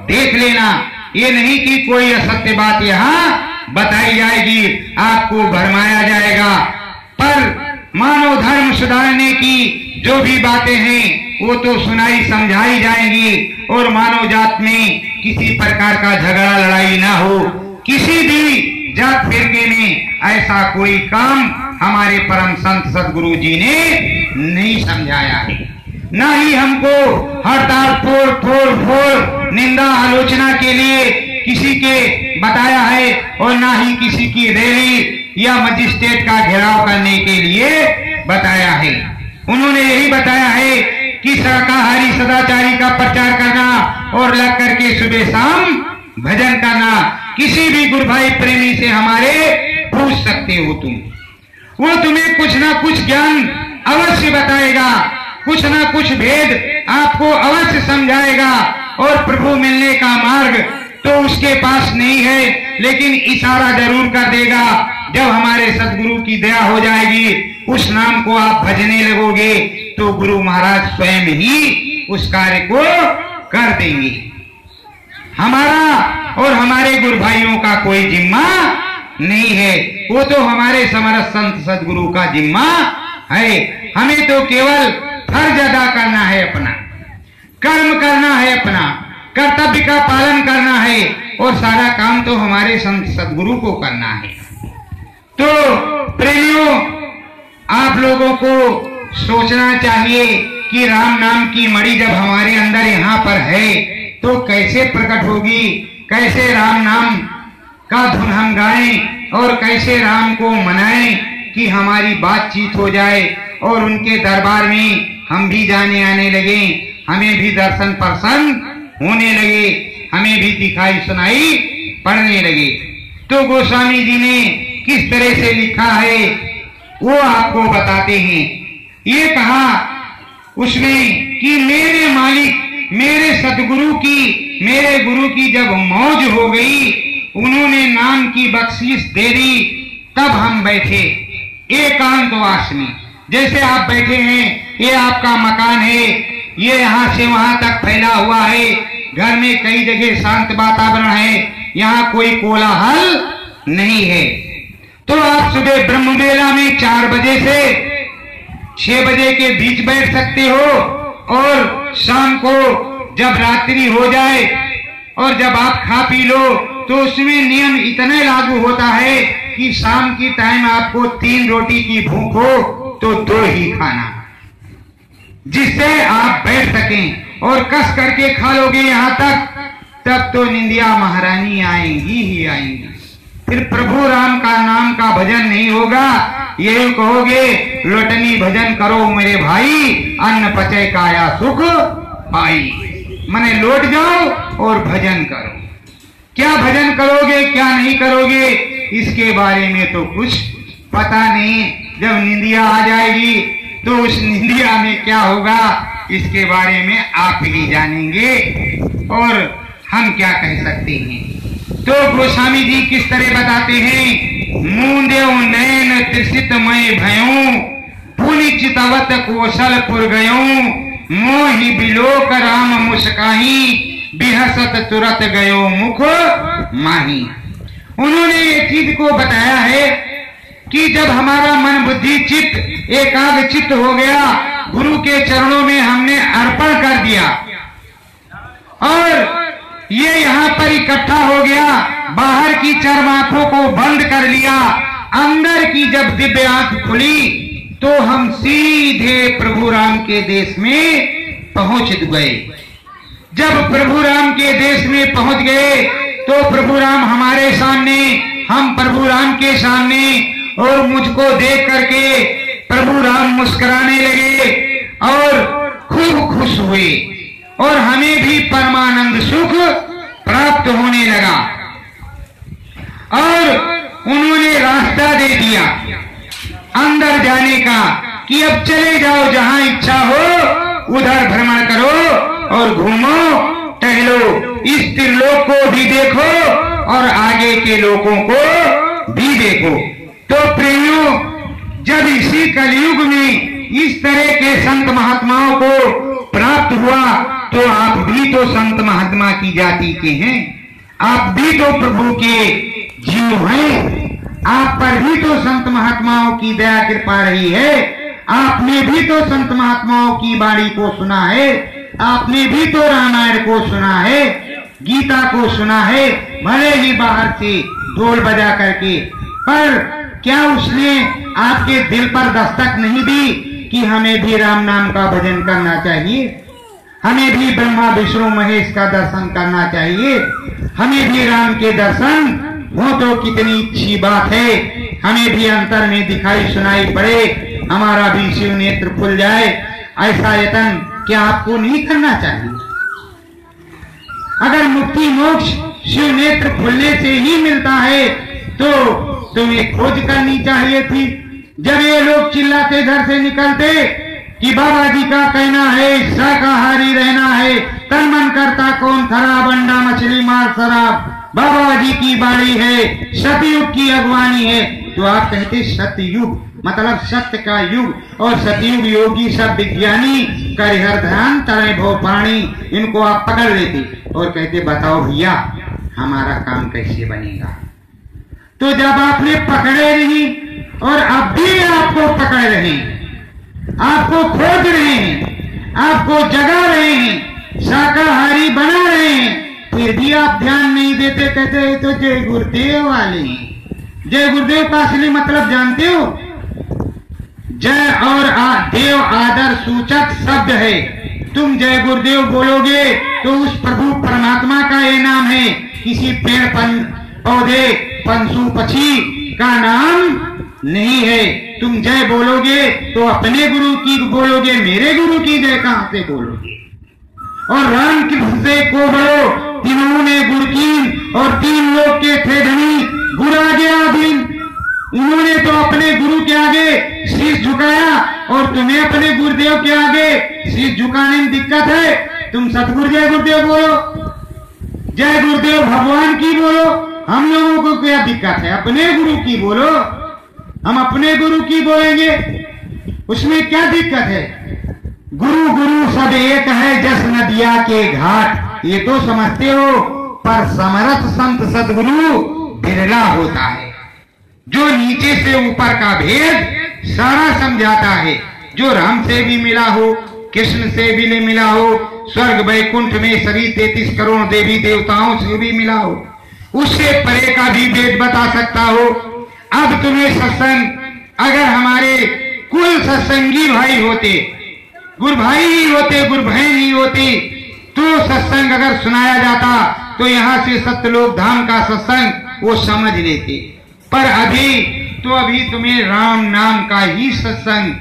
देख लेना। ये नहीं कि कोई असत्य बात यहाँ बताई जाएगी, आपको भरमाया जाएगा। पर मानव धर्म सुधारने की जो भी बातें हैं वो तो सुनाई समझाई जाएंगी, और मानव जात में किसी प्रकार का झगड़ा लड़ाई ना हो। किसी भी जात फिरके में ऐसा कोई काम हमारे परम संत सदगुरु जी ने नहीं समझाया है। ना ही हमको हड़ताल फोड़ निंदा आलोचना के लिए किसी के बताया है, और ना ही किसी की रैली या मजिस्ट्रेट का घेराव करने के लिए बताया है। उन्होंने यही बताया है कि शाकाहारी सदाचारी का प्रचार करना और लग करके सुबह शाम भजन करना। किसी भी गुरु भाई प्रेमी से हमारे पूछ सकते हो तुम, वो तुम्हें कुछ ना कुछ ज्ञान अवश्य बताएगा, कुछ ना कुछ भेद आपको अवश्य समझाएगा। और प्रभु मिलने का मार्ग तो उसके पास नहीं है, लेकिन इशारा जरूर कर देगा। जब हमारे सदगुरु की दया हो जाएगी, उस नाम को आप भजने लगोगे, तो गुरु महाराज स्वयं ही उस कार्य को कर देंगे। हमारा और हमारे गुरु भाइयों का कोई जिम्मा नहीं है, वो तो हमारे समर्थ संत सदगुरु का जिम्मा है। हमें तो केवल फर्ज अदा करना है, अपना कर्म करना है, अपना कर्तव्य का पालन करना है, और सारा काम तो हमारे संत सदगुरु को करना है। तो प्रेमियों, आप लोगों को सोचना चाहिए कि राम नाम की मणि जब हमारे अंदर यहाँ पर है तो कैसे प्रकट होगी, कैसे राम नाम का धुन हम गाएं और कैसे राम को मनाएं कि हमारी बातचीत हो जाए और उनके दरबार में हम भी जाने आने लगे, हमें भी दर्शन प्रसन्न होने लगे, हमें भी दिखाई सुनाई पड़ने लगे। तो गोस्वामी जी ने किस तरह से लिखा है वो आपको बताते हैं। ये कहा उसमें कि मेरे मालिक, मेरे सदगुरु की, मेरे गुरु की जब मौज हो गई, उन्होंने नाम की बख्शीश दे दी, तब हम बैठे एकांतवास में। जैसे आप बैठे हैं, ये आपका मकान है, ये यहाँ से वहां तक फैला हुआ है, घर में कई जगह शांत वातावरण है, यहाँ कोई कोलाहल नहीं है। तो आप सुबह ब्रह्म बेला में 4 बजे से 6 बजे के बीच बैठ सकते हो, और शाम को जब रात्रि हो जाए और जब आप खा पी लो तो उसमें नियम इतने लागू होता है कि शाम की टाइम आपको 3 रोटी की भूख हो तो 2 ही खाना, जिससे आप बैठ सकें, और कस करके खा लोगे यहाँ तक, तब तो निंदिया महारानी आएंगी ही आएंगी। फिर प्रभु राम का नाम का भजन नहीं होगा, यही कहोगे लोटनी भजन करो मेरे भाई, अन्न पचय काया सुख पाई। माने लौट जाओ और भजन करो। क्या भजन करोगे क्या नहीं करोगे इसके बारे में तो कुछ पता नहीं। जब निंदिया आ जाएगी तो उस निंदिया में क्या होगा इसके बारे में आप ही जानेंगे, और हम क्या कह सकते हैं। तो गोस्वामी जी किस तरह बताते हैं, मूंदेव नैन त्रिषित मय भयों, पुनि चितवत कौशलपुर गयों, मोहि बिलोक राम मुस्काही, बिहसत तुरत गयो मुख माही। उन्होंने एक चीज को बताया है कि जब हमारा मन बुद्धि चित्त एकाग्र चित्त हो गया, गुरु के चरणों में हमने अर्पण कर दिया और ये यहाँ पर इकट्ठा हो गया, बाहर की चर्म आंखों को बंद कर लिया, अंदर की जब दिव्य आंख खुली तो हम सीधे प्रभु राम के देश में पहुंच गए। जब प्रभु राम के देश में पहुंच गए तो प्रभु राम हमारे सामने, हम प्रभु राम के सामने, और मुझको देख करके प्रभु राम मुस्कुराने लगे और खूब खुश हुए, और हमें भी परमानंद सुख प्राप्त होने लगा। और उन्होंने रास्ता दे दिया अंदर जाने का कि अब चले जाओ, जहां इच्छा हो उधर भ्रमण करो और घूमो टहलो। इस त्रिलोक को भी देखो और आगे के लोगों को भी देखो। तो प्रेमियों, जब इसी कलयुग में इस तरह के संत महात्माओं को प्राप्त हुआ तो आप भी तो संत महात्मा की जाति के हैं, आप भी तो प्रभु के जीव हैं, आप पर भी तो संत महात्माओं की दया कृपा रही है, आपने भी तो संत महात्माओं की वाणी को सुना है, आपने भी तो रामायण को सुना है, गीता को सुना है, भले ही बाहर से ढोल बजा करके, पर क्या उसने आपके दिल पर दस्तक नहीं दी कि हमें भी राम नाम का भजन करना चाहिए, हमें भी ब्रह्मा विष्णु महेश का दर्शन करना चाहिए, हमें भी राम के दर्शन हो तो कितनी अच्छी बात है, हमें भी अंतर में दिखाई सुनाई पड़े, हमारा भी शिव नेत्र खुल जाए, ऐसा यत्न क्या आपको नहीं करना चाहिए? अगर मुक्ति मोक्ष शिव नेत्र खुलने से ही मिलता है तो तुम्हें खोज करनी चाहिए थी। जब ये लोग चिल्लाते घर से निकलते कि बाबा जी का कहना है शाकाहारी रहना है, तन मन करता कौन खराब, अंडा मछली मार शराब, बाबा जी की बाणी है, सतयुग की अगवानी है, तो आप कहते सतयुग मतलब सत्य का युग, और सतयुग योगी सब विज्ञानी करिहर ध्यान तरह भो पानी, इनको आप पकड़ लेते और कहते बताओ भैया हमारा काम कैसे बनेगा। तो जब आपने पकड़े नहीं और अब भी आपको पकड़ रहे हैं, आपको खोज रहे हैं, आपको जगा रहे हैं, शाकाहारी बना रहे हैं, फिर भी आप ध्यान नहीं देते, कहते तो जय गुरुदेव वाले हैं। जय गुरुदेव का असली मतलब जानते हो? जय और देव आदर सूचक शब्द है। तुम जय गुरुदेव बोलोगे तो उस प्रभु परमात्मा का ये नाम है, किसी पेड़ पौधे पंशु पक्षी का नाम नहीं है। तुम जय बोलोगे तो अपने गुरु की बोलोगे, मेरे गुरु की जय कहां से बोलोगे? और राम की से को बड़ो तीनों ने गुरु की और तीन लोग के थे धनी, गुरु आगे आधीन। उन्होंने तो अपने गुरु के आगे शीश झुकाया और तुम्हें अपने गुरुदेव के आगे शीश झुकाने में दिक्कत है। तुम सतगुरु जय गुरुदेव बोलो, जय गुरुदेव भगवान की बोलो, हम लोगों को क्या दिक्कत है? अपने गुरु की बोलो, हम अपने गुरु की बोलेंगे, उसमें क्या दिक्कत है? गुरु गुरु सब एक है जस नदिया के घाट, ये तो समझते हो, पर समर्थ संत सदगुरु बिरला होता है, जो नीचे से ऊपर का भेद सारा समझाता है, जो राम से भी मिला हो, कृष्ण से भी मिला हो, स्वर्ग वैकुंठ में सभी 33 करोड़ देवी देवताओं से भी मिला हो, उससे परे का भी भेद बता सकता हो। अब तुम्हें सत्संग, अगर हमारे कुल सत्संगी भाई होते, गुरु भाई ही होते, गुरु बहन ही होती, तो सत्संग अगर सुनाया जाता तो यहाँ से सत्यलोक धाम का सत्संग वो समझ लेते, पर अभी तुम्हें राम नाम का ही सत्संग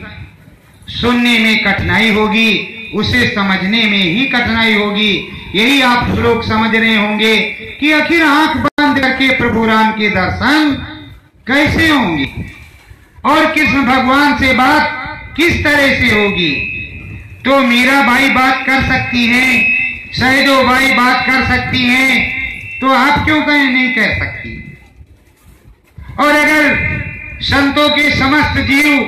सुनने में कठिनाई होगी, उसे समझने में ही कठिनाई होगी। यही आप लोग समझ रहे होंगे कि आखिर आंख बंद करके प्रभु राम के दर्शन कैसे होंगे और कृष्ण भगवान से बात किस तरह से होगी। तो मीरा बाई बात कर सकती हैं, शहदो बाई बात कर सकती हैं, तो आप क्यों कहें नहीं कर सकती? और अगर संतों के समस्त जीव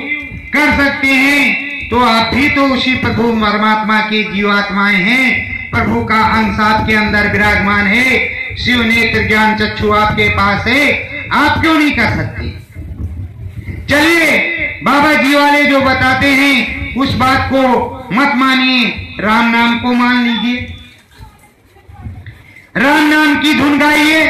कर सकते हैं तो आप भी तो उसी प्रभु परमात्मा के जीवात्माएं हैं, प्रभु का अंश आपके अंदर विराजमान है, शिव नेत्र ज्ञान चक्षु आपके पास है, आप क्यों नहीं कर सकते? चलिए बाबा जी वाले जो बताते हैं उस बात को मत मानिए, राम नाम को मान लीजिए, राम नाम की धुन गाइए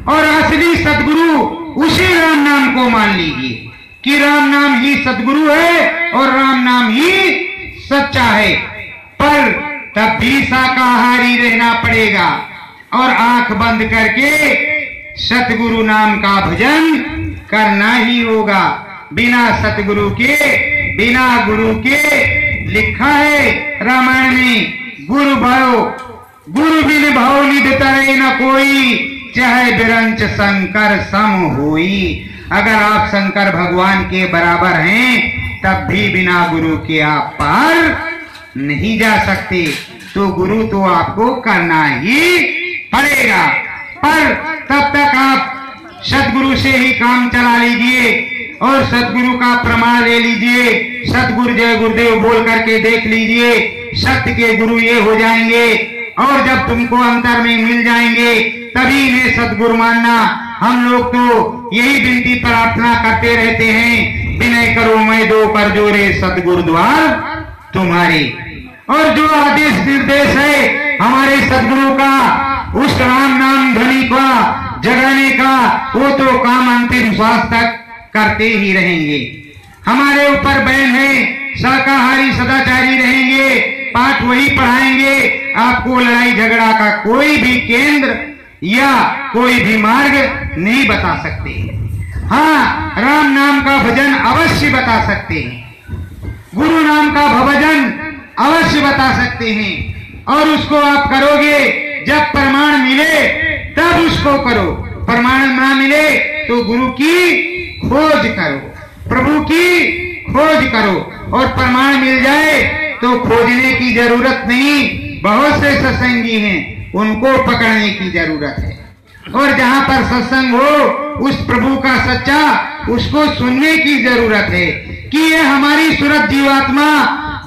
और असली सदगुरु उसी राम नाम को मान लीजिए कि राम नाम ही सदगुरु है और राम नाम ही सच्चा है। पर तब भी शाकाहारी रहना पड़ेगा और आंख बंद करके सतगुरु नाम का भजन करना ही होगा। बिना सतगुरु के, बिना गुरु के, लिखा है रामायण में, गुरु भयो गुरु बिन भाव निध तरे न कोई, चाहे बिरंच शंकर सम होई। अगर आप शंकर भगवान के बराबर हैं तब भी बिना गुरु के आप पार नहीं जा सकते। तो गुरु तो आपको करना ही पड़ेगा। पर तब तक आप सदगुरु से ही काम चला लीजिए और सदगुरु का प्रमाण ले लीजिए। सतगुरु जय गुरुदेव बोल करके देख लीजिए, सत्य के गुरु ये हो जाएंगे। और जब तुमको अंतर में मिल जाएंगे तभी इन्हें सदगुरु मानना। हम लोग तो यही विनती प्रार्थना करते रहते हैं, विनय करो मैं दो कर जोरे सतगुरु द्वार तुम्हारे। और जो आदेश निर्देश है हमारे सदगुरु का, उस राम नाम ध्वनि का जगाने का, वो तो काम अंतिम श्वास तक करते ही रहेंगे। हमारे ऊपर बैन है, शाकाहारी सदाचारी रहेंगे, पाठ वही पढ़ाएंगे। आपको लड़ाई झगड़ा का कोई भी केंद्र या कोई भी मार्ग नहीं बता सकते। हाँ, राम नाम का भजन अवश्य बता सकते हैं, गुरु नाम का भजन अवश्य बता सकते हैं। और उसको आप करोगे जब प्रमाण मिले तब उसको करो। प्रमाण ना मिले तो गुरु की खोज करो, प्रभु की खोज करो। और प्रमाण मिल जाए तो खोजने की जरूरत नहीं। बहुत से सत्संगी हैं, उनको पकड़ने की जरूरत है। और जहाँ पर सत्संग हो उस प्रभु का सच्चा, उसको सुनने की जरूरत है कि ये हमारी सूरत जीवात्मा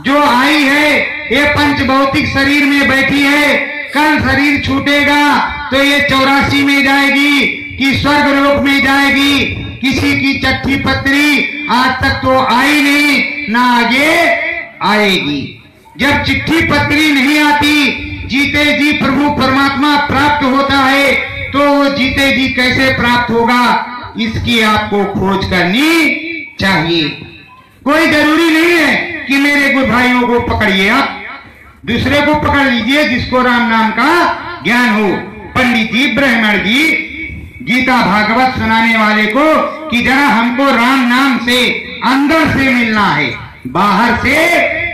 जो आई है, ये पंच भौतिक शरीर में बैठी है, कल शरीर छूटेगा तो ये 84 में जाएगी कि स्वर्ग लोक में जाएगी। किसी की चिट्ठी पत्री आज तक तो आई नहीं, ना आगे आएगी। जब चिट्ठी पत्री नहीं आती, जीते जी प्रभु परमात्मा प्राप्त होता है, तो वो जीते जी कैसे प्राप्त होगा, इसकी आपको खोज करनी चाहिए। कोई जरूरी नहीं है कि मेरे गुरु भाइयों को पकड़िए, आप दूसरे को पकड़ लीजिए जिसको राम नाम का ज्ञान हो। पंडित जी, ब्राह्मण जी, गीता भागवत सुनाने वाले को कि जरा हमको राम नाम से अंदर से मिलना है, बाहर से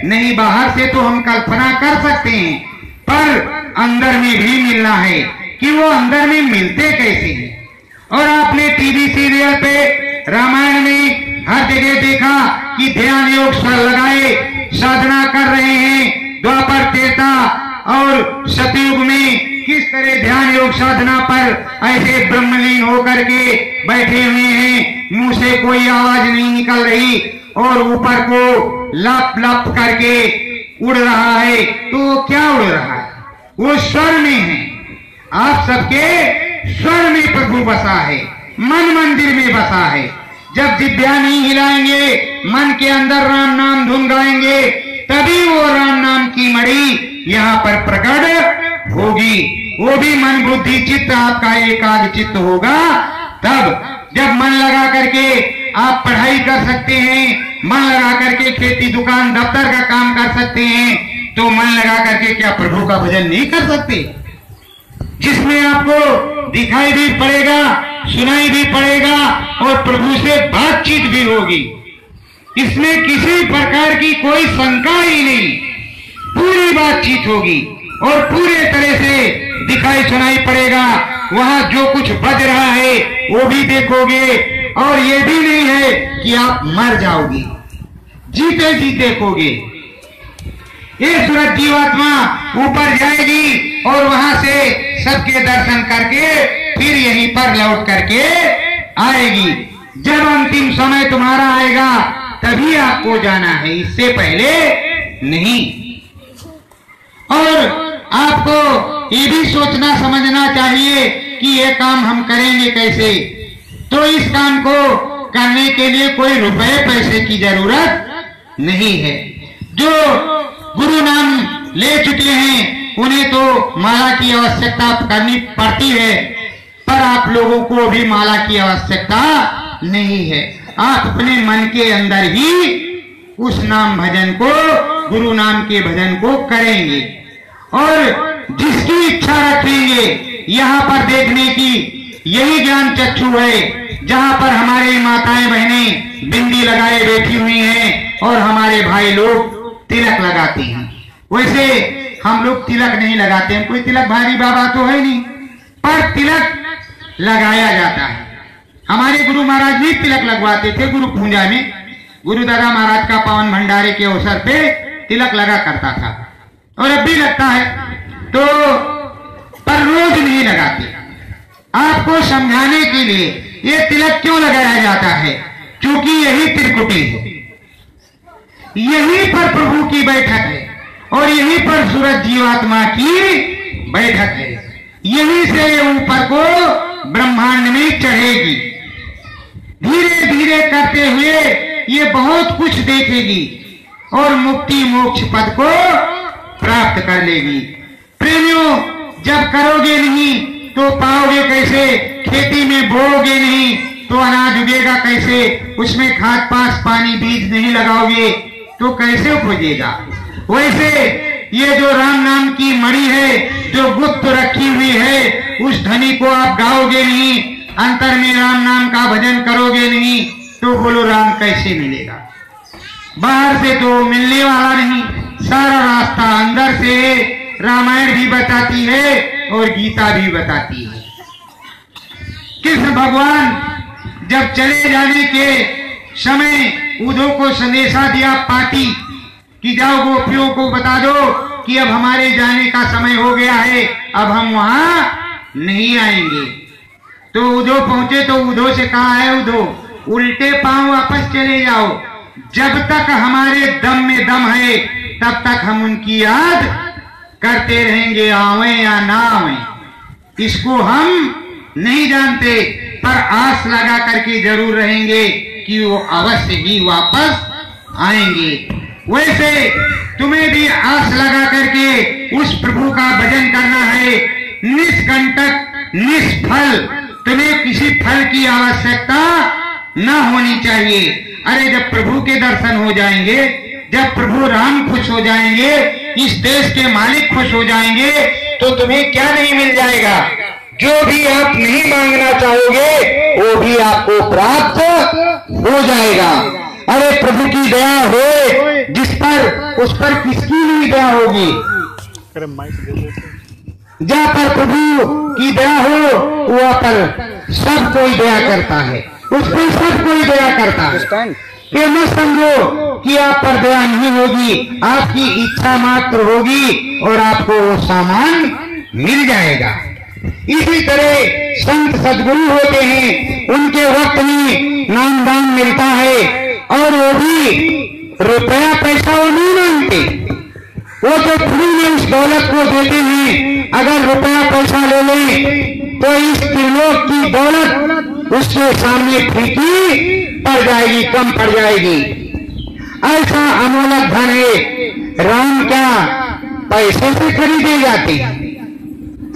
नहीं। बाहर से तो हम कल्पना कर सकते हैं, पर अंदर में भी मिलना है कि वो अंदर में मिलते कैसे हैं। और आपने टीवी सीरियल पे, रामायण में हर जगह देखा कि ध्यान योग लगाए साधना कर रहे हैं। द्वापर, त्रेता और सतयुग में किस तरह ध्यान योग साधना पर ऐसे ब्रह्मलीन होकर के बैठे हुए हैं, मुंह से कोई आवाज नहीं निकल रही और ऊपर को लप लप करके उड़ रहा है। तो वो क्या उड़ रहा है? वो स्वर में है। आप सबके स्वर में प्रभु बसा है, मन मंदिर में बसा है। जब दिव्या नहीं हिलाएंगे, मन के अंदर राम नाम धुन गाएंगे, तभी वो राम नाम की मणि यहाँ पर प्रकट होगी। वो भी मन बुद्धि चित्त आपका एकाग्र चित्त होगा। तब जब मन लगा करके आप पढ़ाई कर सकते हैं, मन लगा करके खेती दुकान दफ्तर का काम कर सकते हैं, तो मन लगा करके क्या प्रभु का भजन नहीं कर सकते? जिसमें आपको दिखाई भी पड़ेगा, सुनाई भी पड़ेगा और प्रभु से बातचीत भी होगी। इसमें किसी प्रकार की कोई शंका ही नहीं, पूरी बातचीत होगी और पूरे तरह से दिखाई सुनाई पड़ेगा। वहां जो कुछ बज रहा है वो भी देखोगे। और ये भी नहीं है कि आप मर जाओगे, जीते जी देखोगे। ये सूरत जीवात्मा ऊपर जाएगी और वहां से सबके दर्शन करके फिर यहीं पर लौट करके आएगी। जब अंतिम समय तुम्हारा आएगा तभी आपको जाना है, इससे पहले नहीं। और आपको ये भी सोचना समझना चाहिए कि ये काम हम करेंगे कैसे। तो इस काम को करने के लिए कोई रुपए पैसे की जरूरत नहीं है। जो गुरु नाम ले चुके हैं उन्हें तो माला की आवश्यकता करनी पड़ती है, पर आप लोगों को भी माला की आवश्यकता नहीं है। आप अपने मन के अंदर ही उस नाम भजन को, गुरु नाम के भजन को करेंगे। और जिसकी इच्छा रखेंगे यहाँ पर देखने की, यही ज्ञान चक्षु है जहाँ पर हमारे माताएं बहनें बिंदी लगाए बैठी हुई हैं और हमारे भाई लोग तिलक लगाते हैं। वैसे हम लोग तिलक नहीं लगाते हैं, कोई तिलक भारी बाबा तो है नहीं, पर तिलक लगाया जाता है। हमारे गुरु महाराज भी तिलक लगवाते थे गुरु पूजा में। गुरु दादा महाराज का पावन भंडारे के अवसर पे तिलक लगा करता था। और अब भी लगता है, तो पर रोज नहीं लगाते। आपको समझाने के लिए ये तिलक क्यों लगाया जाता है, क्योंकि यही त्रिकुटी है, यहीं पर प्रभु की बैठक है और यहीं पर सूरज जीवात्मा की बैठक है। यहीं से ऊपर को ब्रह्मांड में चढ़ेगी, धीरे धीरे करते हुए ये बहुत कुछ देखेगी और मुक्ति मोक्ष पद को प्राप्त कर लेगी। प्रेमियों, जब करोगे नहीं तो पाओगे कैसे? खेती में बोओगे नहीं तो अनाज उगेगा कैसे? उसमें खाद पास पानी बीज नहीं लगाओगे तो कैसे उपजेगा? वैसे ये जो राम नाम की मणि है, जो गुप्त रखी हुई है, उस ध्वनि को आप गाओगे नहीं, अंतर में राम नाम का भजन करोगे नहीं, तो बोलो राम कैसे मिलेगा? बाहर से तो मिलने वाला नहीं, सारा रास्ता अंदर से है। रामायण भी बताती है और गीता भी बताती है। कृष्ण भगवान जब चले जाने के समय उद्धव को संदेशा दिया पाटी कि जाओ गोपियों को बता दो कि अब हमारे जाने का समय हो गया है, अब हम वहां नहीं आएंगे। तो उद्धव पहुंचे तो उद्धव से कहा है, उद्धव उल्टे पांव वापस चले जाओ, जब तक हमारे दम में दम है तब तक हम उनकी याद करते रहेंगे, आवे या ना आवे इसको हम नहीं जानते, पर आस लगा करके जरूर रहेंगे कि वो अवश्य ही वापस आएंगे। वैसे तुम्हें भी आस लगा करके उस प्रभु का भजन करना है, निष्कंटक निष्फल। तुम्हें किसी फल की आवश्यकता न होनी चाहिए। अरे जब प्रभु के दर्शन हो जाएंगे, जब प्रभु राम खुश हो जाएंगे, इस देश के मालिक खुश हो जाएंगे, तो तुम्हें क्या नहीं मिल जाएगा? जो भी आप नहीं मांगना चाहोगे वो भी आपको प्राप्त हो जाएगा। अरे प्रभु की दया हो जिस पर, उस पर किसकी नहीं दया होगी? जहाँ पर प्रभु की दया हो वहाँ पर सब कोई दया करता है, उस पर सब कोई दया करता है। ये मत समझो कि आप पर दया नहीं होगी, आपकी इच्छा मात्र होगी और आपको वो सामान मिल जाएगा। इसी तरह संत सदगुरु होते हैं, उनके वक्त में नाम दान मिलता है और वो भी रुपया पैसा वो नहीं मांगते, वो तो फ्री में उस दौलत को देते हैं। अगर रुपया पैसा ले लें तो इस त्रिलोक की दौलत उसके सामने फीकी पड़ जाएगी, कम पड़ जाएगी। ऐसा अमोलक धन है। राम क्या पैसे से खरीदे जाते हैं?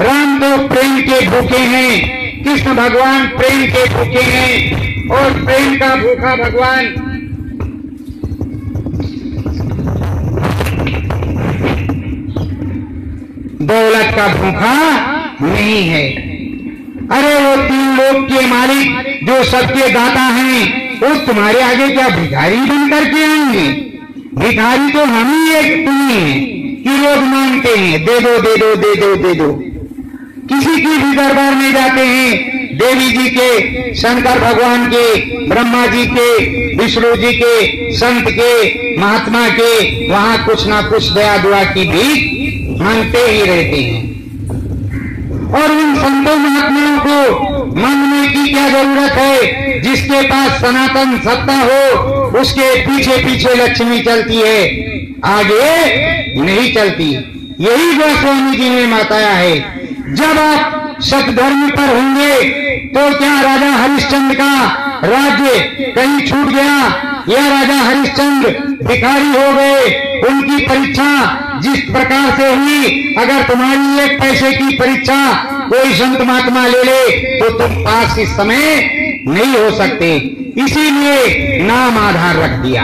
राम तो प्रेम के भूखे हैं, कृष्ण भगवान प्रेम के भूखे हैं और प्रेम का भूखा भगवान दौलत का भूखा नहीं है। अरे वो तीन लोक के मालिक जो सबके दाता हैं, वो तुम्हारे आगे क्या भिखारी बन करके आएंगे? भिखारी तो हम ही एक तुम ही हैं कि रोज मांगते हैं, दे दो दे दो दे दो दे दो। किसी की भी दरबार में जाते हैं, देवी जी के, शंकर भगवान के, ब्रह्मा जी के, विष्णु जी के, संत के, महात्मा के, वहां कुछ ना कुछ दया दुआ की भीख मांगते ही रहते हैं। और उन संतों महात्माओं को मांगने की क्या जरूरत है? जिसके पास सनातन सत्ता हो उसके पीछे पीछे लक्ष्मी चलती है, आगे नहीं चलती। यही गोस्वामी जी ने बताया है। जब आप सतधर्म पर होंगे तो क्या राजा हरिश्चंद्र का राज्य कहीं छूट गया या राजा हरिश्चंद्र भिखारी हो गए? उनकी परीक्षा जिस प्रकार से हुई, अगर तुम्हारी एक पैसे की परीक्षा कोई संत महात्मा ले ले तो तुम पास इस समय नहीं हो सकते। इसीलिए नाम आधार रख दिया।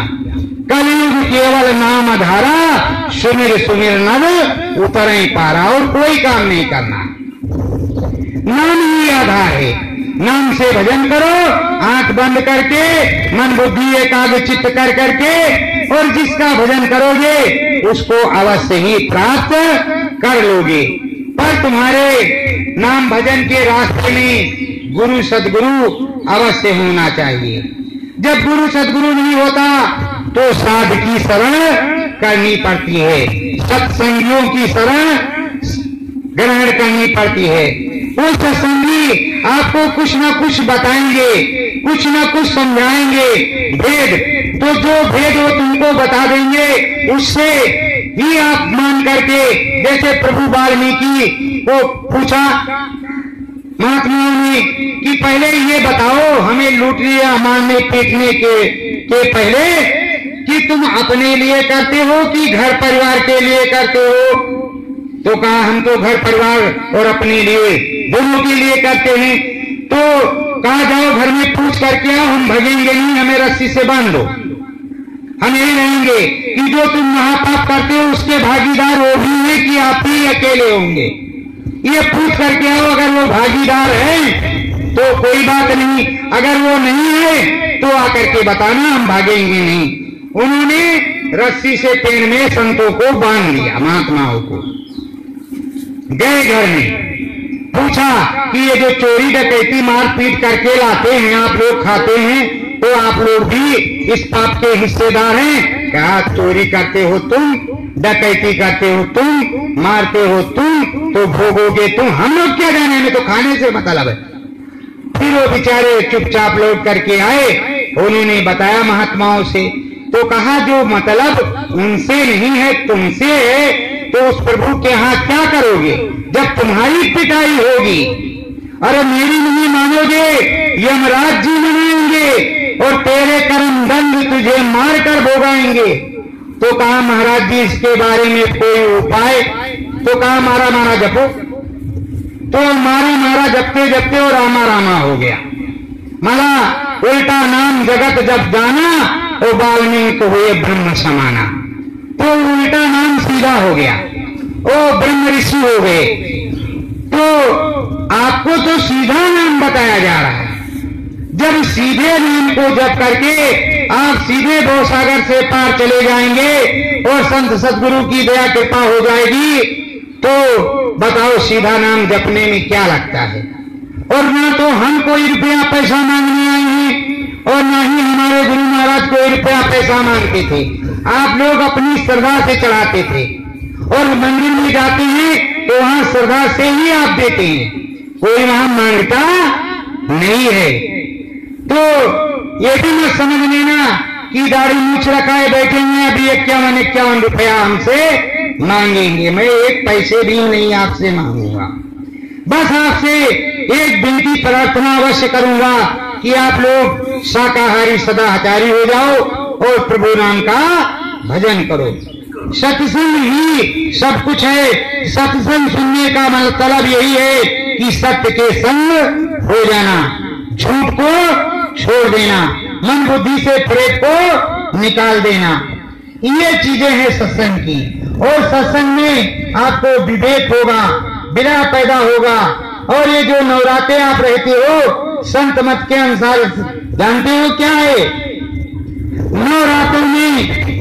कलयुग केवल नाम आधारा, सुमिर सुमिर नव उतरे पारा, और कोई काम नहीं करना। नाम ही आधार है। नाम से भजन करो, आंख बंद करके, मन बुद्धि एकाग्रचित्त कर करके, और जिसका भजन करोगे उसको अवश्य ही प्राप्त कर लोगे। पर तुम्हारे नाम भजन के रास्ते में गुरु सदगुरु अवश्य होना चाहिए। जब गुरु सदगुरु नहीं होता तो साध की शरण करनी पड़ती है। सत्संगियों की शरण ग्रहण करनी पड़ती है। वो सत्संगी आपको कुछ न कुछ बताएंगे, कुछ न कुछ समझाएंगे भेद, तो जो भेद वो तुमको बता देंगे उससे ही आप मान करके, जैसे प्रभु वाल्मीकि को पूछा महात्माओं ने कि पहले ये बताओ हमें लूटने या मारने पीटने के पहले कि तुम अपने लिए करते हो कि घर परिवार के लिए करते हो? तो कहा हम तो घर परिवार और अपने लिए दोनों के लिए करते हैं। तो कहा जाओ घर में पूछ करके आओ, हम भगेंगे नहीं, हमें रस्सी से बांध दो, हम यही रहेंगे कि जो तुम महापाप करते हो उसके भागीदार वो भी है कि आप ही अकेले होंगे। ये पूछ करके आओ, अगर वो भागीदार है तो कोई बात नहीं, अगर वो नहीं है तो आकर के बताना, हम भागेंगे नहीं। उन्होंने रस्सी से पेड़ में संतों को बांध लिया, महात्माओं को। गए घर में, पूछा कि ये जो चोरी डकैती मारपीट करके लाते हैं आप लोग खाते हैं, तो आप लोग भी इस पाप के हिस्सेदार हैं? कहा चोरी करते हो तुम, डकैती करते हो तुम, मारते हो तुम, तो भोगोगे तुम, हम लोग क्या जाने में, तो खाने से मतलब है। फिर वो बेचारे चुपचाप लौट करके आए, उन्होंने बताया महात्माओं से, तो कहा जो मतलब उनसे नहीं है तुमसे है, तो उस प्रभु के यहाँ क्या करोगे जब तुम्हारी पिटाई होगी? अरे मेरी नहीं मानोगे, यमराज जी मनाएंगे और तेरे कर्म दंड तुझे मारकर भोगाएंगे। तो कहा महाराज जी इसके बारे में कोई उपाय? तो कहा मारा मारा जपो। तो मारा मारा जपते जपते और रामा रामा हो गया। मला उल्टा नाम जगत जब जाना और वाल्मीकि हुए ब्रह्म समाना। तो उल्टा नाम सीधा हो गया, ओ ब्रह्म ऋषि हो गए। तो आपको तो सीधा नाम बताया जा रहा है। जब सीधे नाम को जप करके आप सीधे भवसागर से पार चले जाएंगे और संत सद्गुरु की दया कृपा हो जाएगी, तो बताओ सीधा नाम जपने में क्या लगता है? और ना तो हम कोई रुपया पैसा मांगने आए हैं और ना ही हमारे गुरु महाराज कोई रुपया पैसा मांगते थे। आप लोग अपनी श्रद्धा से चढ़ाते थे और मंदिर में जाते हैं तो वहां श्रद्धा से ही आप देते हैं, कोई वहां मांगता नहीं है। तो ये भी मत समझ लेना कि दाढ़ी मूछ रखा है बैठे हैं अभी 51 रुपया हमसे मांगेंगे। मैं एक पैसे भी नहीं आपसे मांगूंगा, बस आपसे एक विनती प्रार्थना अवश्य करूंगा कि आप लोग शाकाहारी सदाचारी हो जाओ और प्रभु नाम का भजन करो। सत्संग ही सब कुछ है। सत्संग सुनने का मतलब यही है कि सत्य के संग हो जाना, झूठ को छोड़ देना, मन बुद्धि से प्रेत को निकाल देना। ये चीजें हैं सत्संग की। और सत्संग में आपको विवेक होगा, विरह पैदा होगा। और ये जो नवरात्रे आप रहते हो संत मत के अनुसार जानते हो क्या है? नवरात्रों में